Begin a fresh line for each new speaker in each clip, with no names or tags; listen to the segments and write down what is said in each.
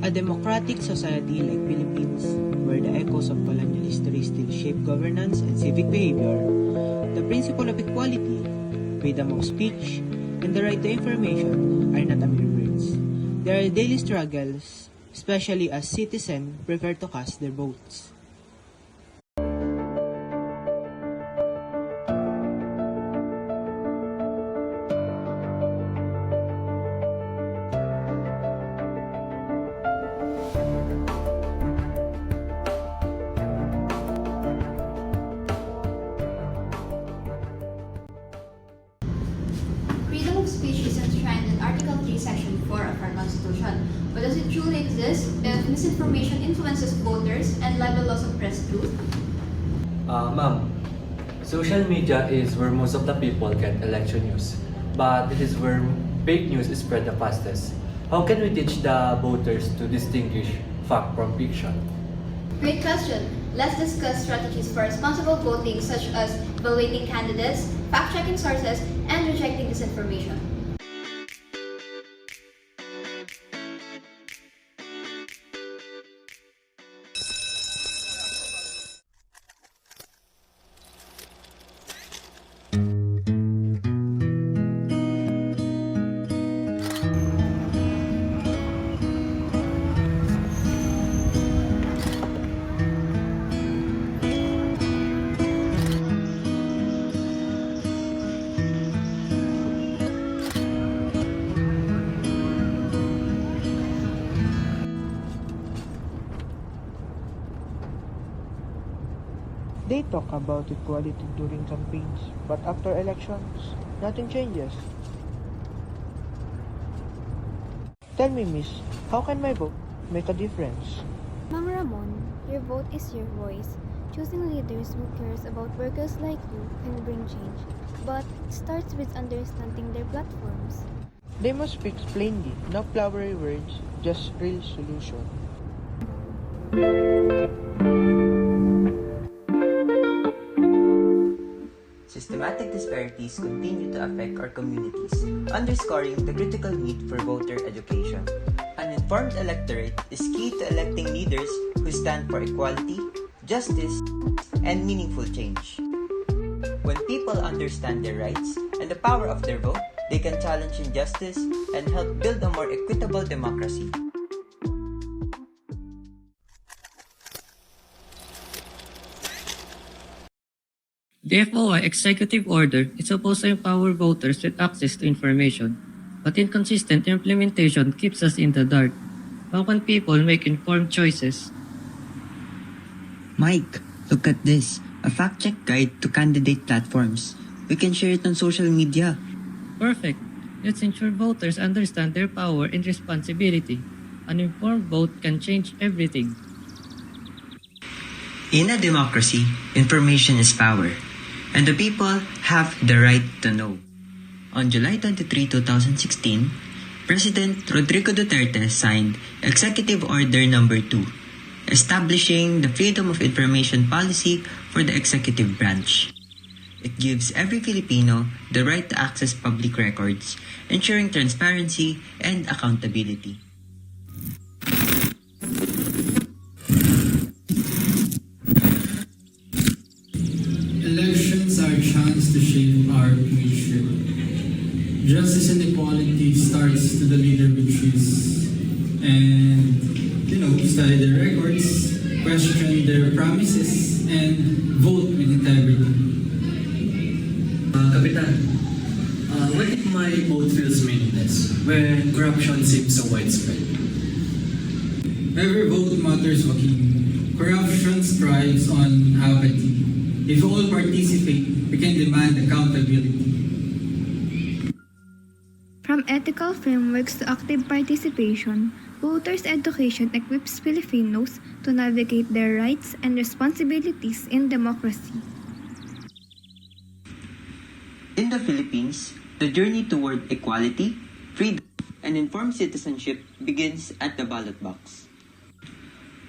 A democratic society like Philippines, where the echoes of colonial history still shape governance and civic behavior, the principle of equality, freedom of speech, and the right to information are not a mere words. They are daily struggles, especially as citizens prefer to cast their votes.
Freedom of speech is enshrined in Article 3, Section 4 of our Constitution. But does it truly exist if misinformation influences voters and libel laws oppress truth?
Ma'am, social media is where most of the people get election news, but it is where fake news is spread the fastest. How can we teach the voters to distinguish fact from fiction?
Great question. Let's discuss strategies for responsible voting, such as evaluating candidates, fact-checking sources, and rejecting disinformation.
They talk about equality during campaigns, but after elections, nothing changes. Tell me, miss, how can my vote make a difference?
Mang Ramon, your vote is your voice. Choosing leaders who cares about workers like you can bring change, but it starts with understanding their platforms.
They must speak plainly, no flowery words, just real solution.
Systematic disparities continue to affect our communities, underscoring the critical need for voter education. An informed electorate is key to electing leaders who stand for equality, justice, and meaningful change. When people understand their rights and the power of their vote, they can challenge injustice and help build a more equitable democracy.
The FOI executive order is supposed to empower voters with access to information, but inconsistent implementation keeps us in the dark. How can people make informed choices?
Mike, look at this. A fact-check guide to candidate platforms. We can share it on social media.
Perfect. Let's ensure voters understand their power and responsibility. An informed vote can change everything.
In a democracy, information is power, and the people have the right to know. On July 23, 2016, President Rodrigo Duterte signed Executive Order No. 2, establishing the Freedom of Information policy for the executive branch. It gives every Filipino the right to access public records, ensuring transparency and accountability.
Elections are a chance to shape our future. Justice and equality starts to the leader we choose. And, study their records, question their promises, and vote with integrity.
Kapitan, what if my vote feels meaningless when corruption seems so widespread?
Every vote matters, Joaquin. Corruption thrives on apathy. If all participate, we can demand accountability.
From ethical frameworks to active participation, Voters' education equips Filipinos to navigate their rights and responsibilities in democracy.
In the Philippines, the journey toward equality, freedom, and informed citizenship begins at the ballot box.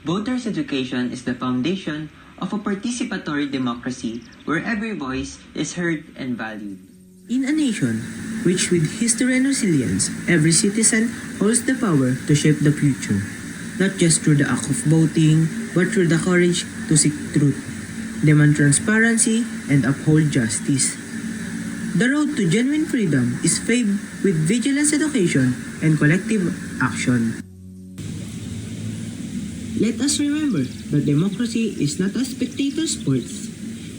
Voters' education is the foundation of a participatory democracy where every voice is heard and valued.
In a nation rich with history and resilience, every citizen holds the power to shape the future, not just through the act of voting, but through the courage to seek truth, demand transparency, and uphold justice. The road to genuine freedom is paved with vigilance education and collective action. Let us remember that democracy is not a spectator sport.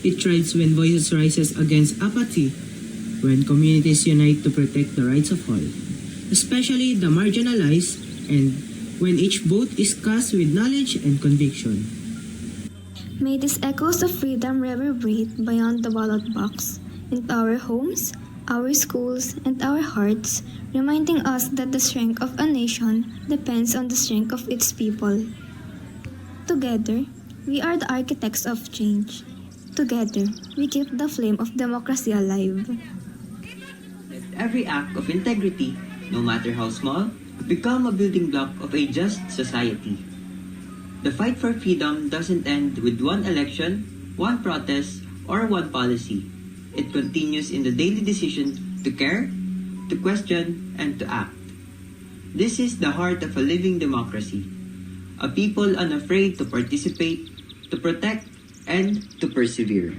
It thrives when voices rises against apathy, when communities unite to protect the rights of all, especially the marginalized, and when each vote is cast with knowledge and conviction.
May these echoes of freedom reverberate beyond the ballot box, into our homes, our schools, and our hearts, reminding us that the strength of a nation depends on the strength of its people. Together, we are the architects of change. Together, we keep the flame of democracy alive.
Let every act of integrity, no matter how small, become a building block of a just society. The fight for freedom doesn't end with one election, one protest, or one policy. It continues in the daily decision to care, to question, and to act. This is the heart of a living democracy. A people unafraid to participate, to protect, and to persevere.